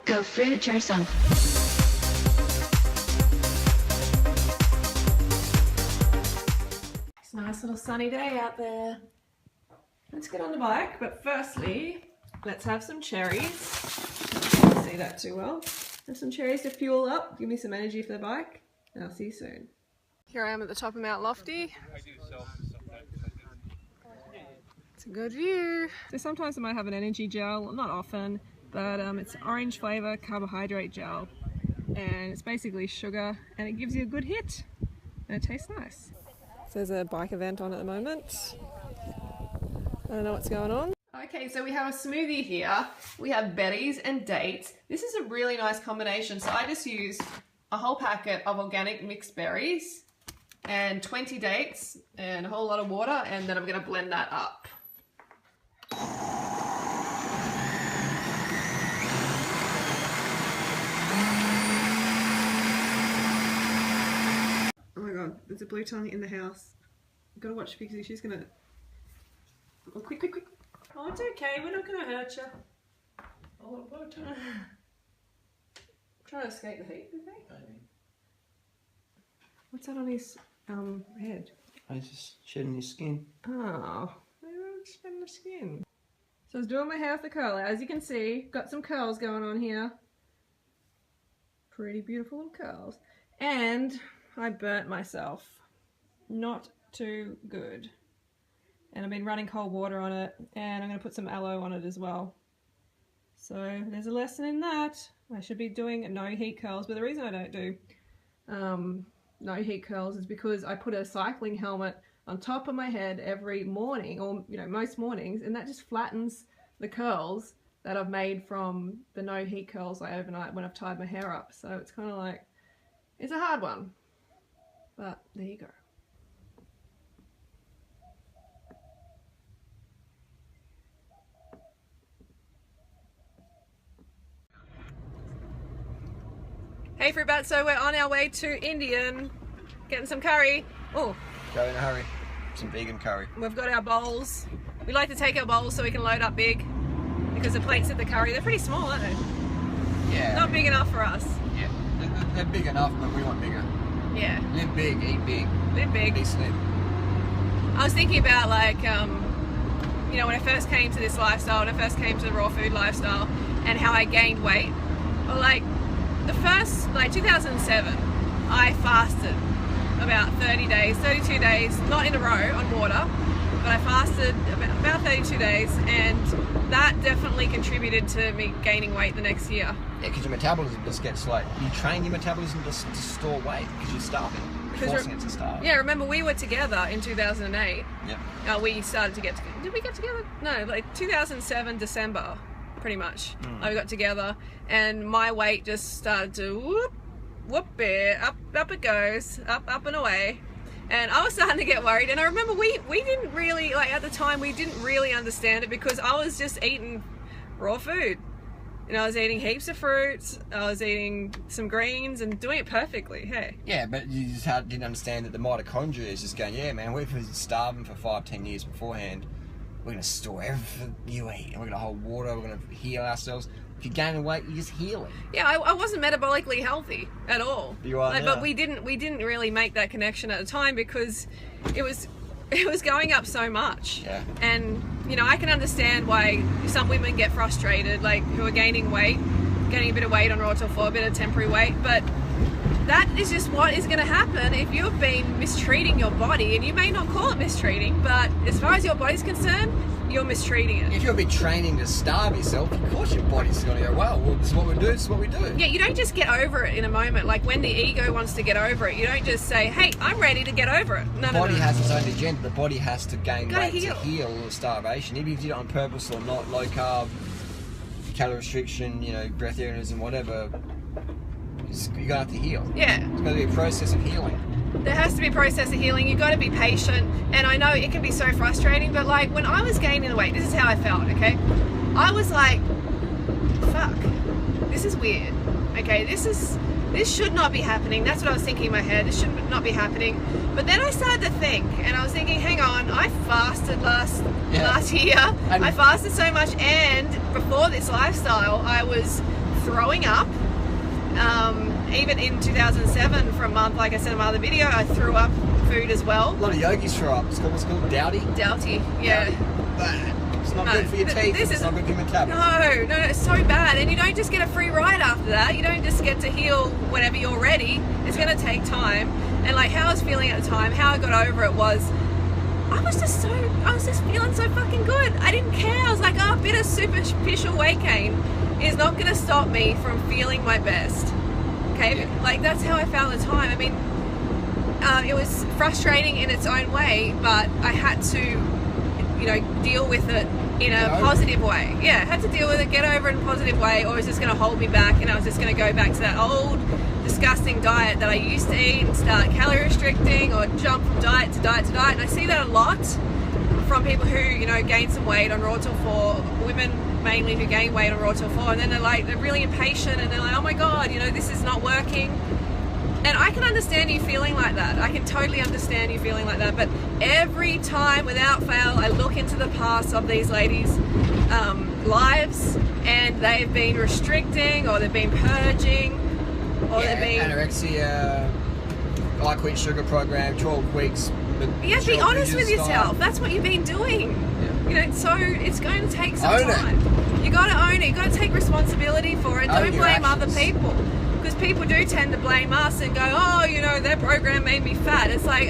Go fruit yourself. It's a nice little sunny day out there. Let's get on the bike, but firstly, let's have some cherries. Can't see that too well. Have some cherries to fuel up, give me some energy for the bike, and I'll see you soon. Here I am at the top of Mount Lofty. It's a good view. So sometimes I might have an energy gel, not often, but it's orange flavour carbohydrate gel. And it's basically sugar, and it gives you a good hit, and it tastes nice. So there's a bike event on at the moment. I don't know what's going on. Okay, so we have a smoothie here. We have berries and dates. This is a really nice combination. So I just used a whole packet of organic mixed berries and 20 dates and a whole lot of water, and then I'm gonna blend that up. Oh my god, there's a blue tongue in the house. I've gotta watch because she's gonna... Oh, quick, quick, quick. Oh, it's okay, we're not gonna hurt you. Oh, little blue tongue. Trying to escape the heat, you think? Maybe. What's that on his head? I just shedding his skin. Oh, maybe I'm shedding the skin. So I was doing my hair with the curler. As you can see, got some curls going on here. Pretty beautiful little curls. And I burnt myself. Not too good. And I've been running cold water on it, and I'm going to put some aloe on it as well. So there's a lesson in that. I should be doing no heat curls, but the reason I don't do no heat curls is because I put a cycling helmet on top of my head every morning, or most mornings, and that just flattens the curls that I've made from the no heat curls I overnight when I've tied my hair up. So it's kind of like, it's a hard one, but there you go. Hey Fruit Bat, so we're on our way to Indian, getting some curry. Oh, Go in a hurry. Some vegan curry. we've got our bowls. We like to take our bowls so we can load up big, because the plates at the curry, they're pretty small, aren't they? Yeah. Not big enough for us. Yeah. They're big enough, but we want bigger. Yeah. Live big, eat big. Live big. Be slim. I was thinking about when I first came to this lifestyle, when I first came to the raw food lifestyle, and how I gained weight. Well, the first, 2007, I fasted about 30 days, 32 days, not in a row on water, but I fasted about 32 days, and that definitely contributed to me gaining weight the next year. Yeah, because your metabolism just gets you train your metabolism to store weight because you're starving. You're forcing it to starve. Yeah, remember we were together in 2008. Yeah. We started to get together. Did we get together? No, 2007 December, pretty much. We got together, and my weight just started to whoop it, up it goes, up and away. And I was starting to get worried, and I remember we didn't really, at the time, we didn't really understand it because I was just eating raw food. I was eating heaps of fruits, I was eating some greens and doing it perfectly, hey. Yeah, but you just didn't understand that the mitochondria is just going, yeah man, we've been starving for 5-10 years beforehand. We're going to store everything you eat, and we're going to hold water, we're going to heal ourselves. If you're gaining weight, you're just healing. Yeah, I wasn't metabolically healthy at all. You are now. But we didn't really make that connection at the time because it was going up so much. Yeah. And I can understand why some women get frustrated, who are gaining a bit of weight on raw tofu, a bit of temporary weight, but that is just what is going to happen if you've been mistreating your body. And you may not call it mistreating, but as far as your body's concerned, you're mistreating it. If you've been training to starve yourself, of course your body's going to go, well, this is what we do, this is what we do. Yeah, you don't just get over it in a moment. When the ego wants to get over it, you don't just say, hey, I'm ready to get over it. No, the body has its own agenda. The body has to gain weight to heal the starvation. Even if you did it on purpose or not, low carb, calorie restriction, breath areas and whatever, you're going to have to heal. Yeah. It's going to be a process of healing. There has to be a process of healing. You've got to be patient, and I know it can be so frustrating, but when I was gaining the weight, this is how I felt, okay? I was like, fuck, this is weird, okay? This should not be happening. That's what I was thinking in my head. This should not be happening. But then I started to think, and I was thinking, hang on, I fasted last year. I fasted so much, and before this lifestyle, I was throwing up. Even in 2007, for a month, like I said in my other video, I threw up food as well. A lot of yogis throw up. It's called, what's it called? Dowdy? Doughty, yeah. It's not good for your teeth. It's not good for your metabolism. No, it's so bad. And you don't just get a free ride after that. You don't just get to heal whenever you're ready. It's going to take time. And like how I was feeling at the time, how I got over it was, I was just feeling so fucking good. I didn't care. I was like, oh, a bit of superficial weight gain is not going to stop me from feeling my best. Okay, like that's how I felt at the time. I mean, it was frustrating in its own way, but I had to, you know, deal with it in a positive way. Yeah, I had to deal with it, get over it in a positive way, or it was just going to hold me back, and I was just going to go back to that old disgusting diet that I used to eat and start calorie restricting or jump from diet to diet to diet. And I see that a lot from people who, you know, gain some weight on Raw Till 4, women mainly who gain weight on Raw Till 4, and then they're really impatient and they're like, oh my god, you know, this is not working. And I can understand you feeling like that. I can totally understand you feeling like that. But every time, without fail, I look into the past of these ladies' lives, and they've been restricting, or they've been purging, or they've been anorexia, I Quit Sugar program, 12 weeks. Yeah, be honest with yourself. That's what you've been doing. Yeah. You know, so it's going to take some time. You got to own it. You got to take responsibility for it. Don't blame other people, because people do tend to blame us and go, oh, you know, their program made me fat. It's like,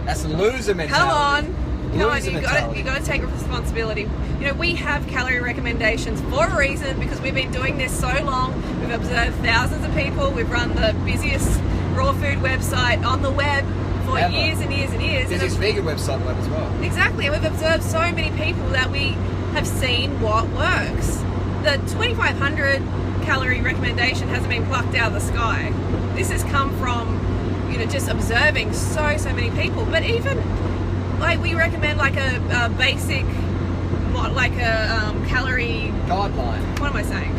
that's a loser mentality. Come on, you got to take responsibility. You know, we have calorie recommendations for a reason, because we've been doing this so long. We've observed thousands of people. We've run the busiest raw food website on the web for years and years and years. Busiest vegan website on the web as well. Exactly. We've observed so many people that we have seen what works. The 2,500 calorie recommendation hasn't been plucked out of the sky. This has come from, you know, just observing so many people. But even like we recommend like a basic, like a calorie guideline. What am I saying?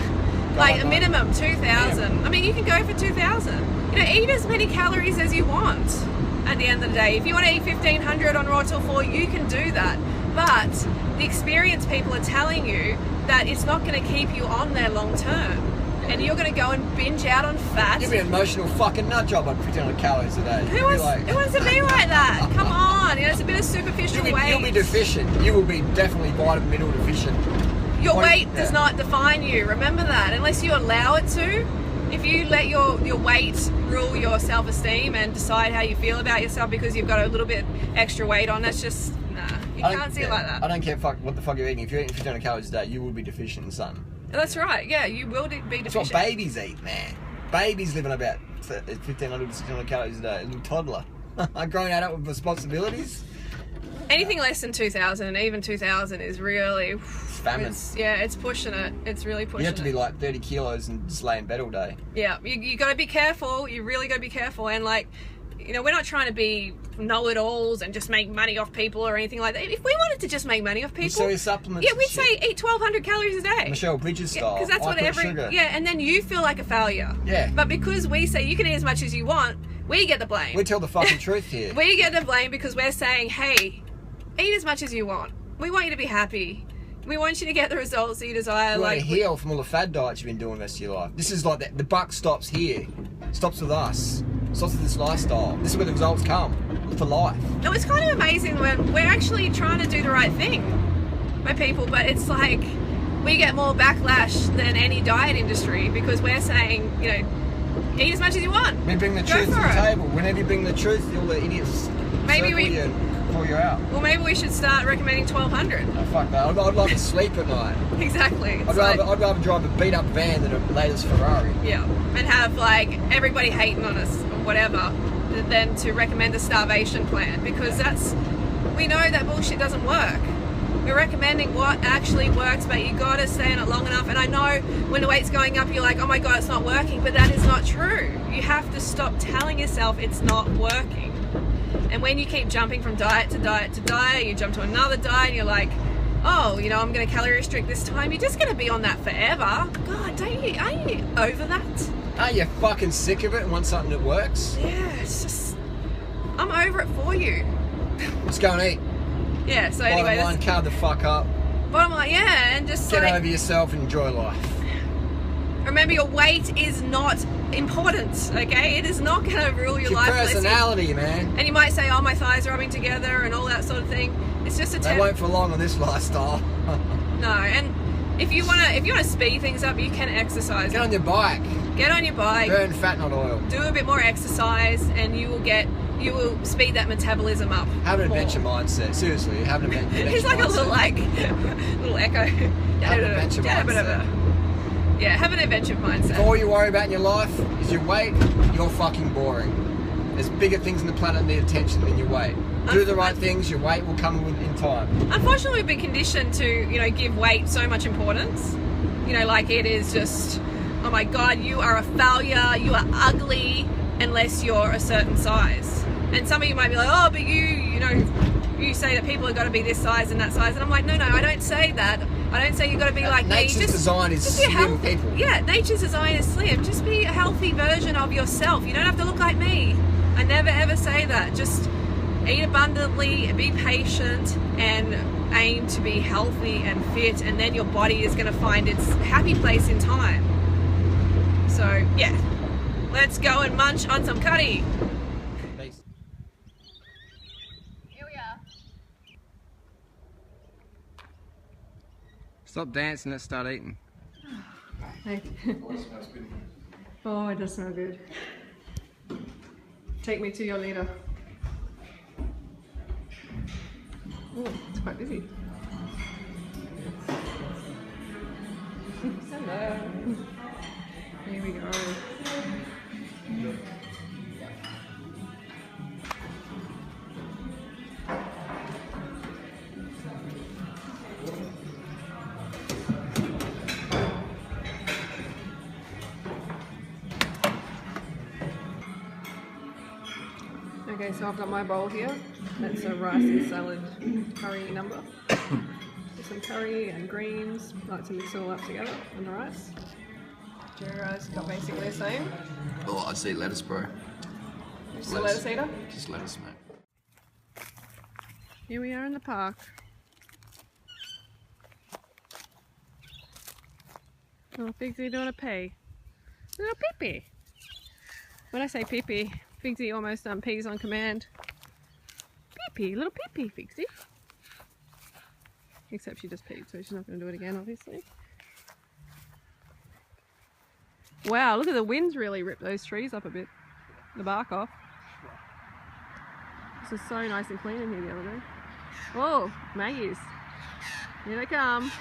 Like a minimum 2,000. I mean, you can go for 2,000. You know, eat as many calories as you want. At the end of the day, if you want to eat 1,500 on Raw Till 4, you can do that. But the experienced people are telling you that it's not going to keep you on there long term, and you're going to go and binge out on fat. You'll be an emotional fucking nut job on 1,500 calories a day. Who wants to be like that? Come on, you know, it's a bit of superficial weight. You'll be deficient. You will be definitely vitamin mineral deficient. Your weight does not define you. Remember that, unless you allow it to. If you let your weight rule your self-esteem and decide how you feel about yourself because you've got a little bit extra weight on, that's just, nah. You can't see it like that. I don't care what the fuck you're eating. If you're eating 1,500 calories a day, you will be deficient in something. That's right. Yeah, you will be deficient. That's what babies eat, man. Babies live on about 1,500 to 1,600 calories a day. A little toddler. A grown adult with responsibilities. Anything less than 2,000, even 2,000 is really... It's famine. It's pushing it. It's really pushing it. You have to be like 30 kilos and just lay in bed all day. Yeah, you got to be careful. You really got to be careful. And like, you know, we're not trying to be know-it-alls and just make money off people or anything like that. If we wanted to just make money off people... sell your supplements. Yeah, we'd say eat 1,200 calories a day. Michelle Bridges style. Because that's what sugar. Yeah, and then you feel like a failure. Yeah. But because we say you can eat as much as you want, we get the blame. We tell the fucking truth here. We get the blame because we're saying, hey, eat as much as you want. We want you to be happy. We want you to get the results that you desire. We want to heal from all the fad diets you've been doing the rest of your life. This is like the buck stops here. Stops with us. Stops with this lifestyle. This is where the results come. For life. No, it's kind of amazing when we're actually trying to do the right thing by people, but it's like we get more backlash than any diet industry because we're saying, you know, eat as much as you want. We bring the truth to the table. Whenever you bring the truth, all the idiots circle you and pull you out. Well, maybe we should start recommending 1,200. Oh, fuck that. I'd like to sleep at night. Exactly. I'd rather drive a beat up van than a latest Ferrari. Yeah, and have like everybody hating on us or whatever, than to recommend a starvation plan, because we know that bullshit doesn't work. We're recommending what actually works, but you gotta stay in it long enough. And I know when the weight's going up, you're like, oh my god, it's not working, but that is not true. You have to stop telling yourself it's not working. And when you keep jumping from diet to diet to diet, you jump to another diet, and you're like, oh, you know, I'm gonna calorie restrict this time. You're just gonna be on that forever. God, aren't you over that? Are you fucking sick of it and want something that works? Yeah, it's just, I'm over it for you. Let's go and eat. Yeah, so anyway. Bottom line, carb the fuck up. Bottom line, yeah, and just get over yourself and enjoy life. Remember, your weight is not important, okay? It is not going to rule your life. Your personality, man. And you might say, oh, my thighs are rubbing together and all that sort of thing. It's just a They won't for long on this lifestyle. No, and if you wanna speed things up, you can exercise. Get on your bike. Get on your bike. Burn fat, not oil. Do a bit more exercise, and you will speed that metabolism up. Have an adventure mindset. Seriously, have an adventure mindset. It's like a little little echo. Have an adventure mindset. Yeah, have an adventure mindset. If all you worry about in your life is your weight, you're fucking boring. There's bigger things on the planet that need attention than your weight. Do the right things, your weight will come in time. Unfortunately, we've been conditioned to, give weight so much importance. Like it is just, oh my God, you are a failure, you are ugly unless you're a certain size. And some of you might be like, oh, but you say that people have got to be this size and that size. And I'm like, no, I don't say that. I don't say you've got to be like me. Nature's design is slim people. Yeah, nature's design is slim. Just be a healthy version of yourself. You don't have to look like me. I never ever say that. Just eat abundantly, be patient, and aim to be healthy and fit, and then your body is going to find its happy place in time. So, yeah. Let's go and munch on some curry. Peace. Here we are. Stop dancing, let's start eating. Oh, it does smell good. Take me to your leader. Oh, it's quite busy. Hello. Here we go. Okay, so I've got my bowl here. That's a rice and salad curry number. Some curry and greens. I like to mix it all up together on the rice. Jerry rice got basically the same. Oh, I'd say lettuce, bro. Just a lettuce eater? Just lettuce, mate. Here we are in the park. Oh, Figsy doing a pee. Little pee-pee. When I say pee-pee, Figsy almost pees on command. Pee-pee, little pee-pee, Figsy. Except she just peed, so she's not going to do it again, obviously. Wow, look at the winds really ripped those trees up a bit. The bark off. This is so nice and clean in here the other day. Oh, Maggies. Here they come.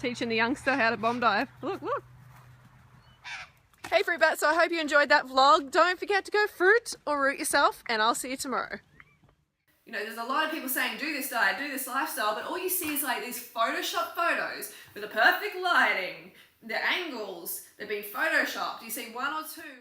Teaching the youngster how to bomb dive. Look, look. Hey Fruit Bats, so I hope you enjoyed that vlog. Don't forget to go fruit or root yourself, and I'll see you tomorrow. There's a lot of people saying do this diet, do this lifestyle, but all you see is like these Photoshop photos with the perfect lighting, the angles, they've been Photoshopped. You see one or two.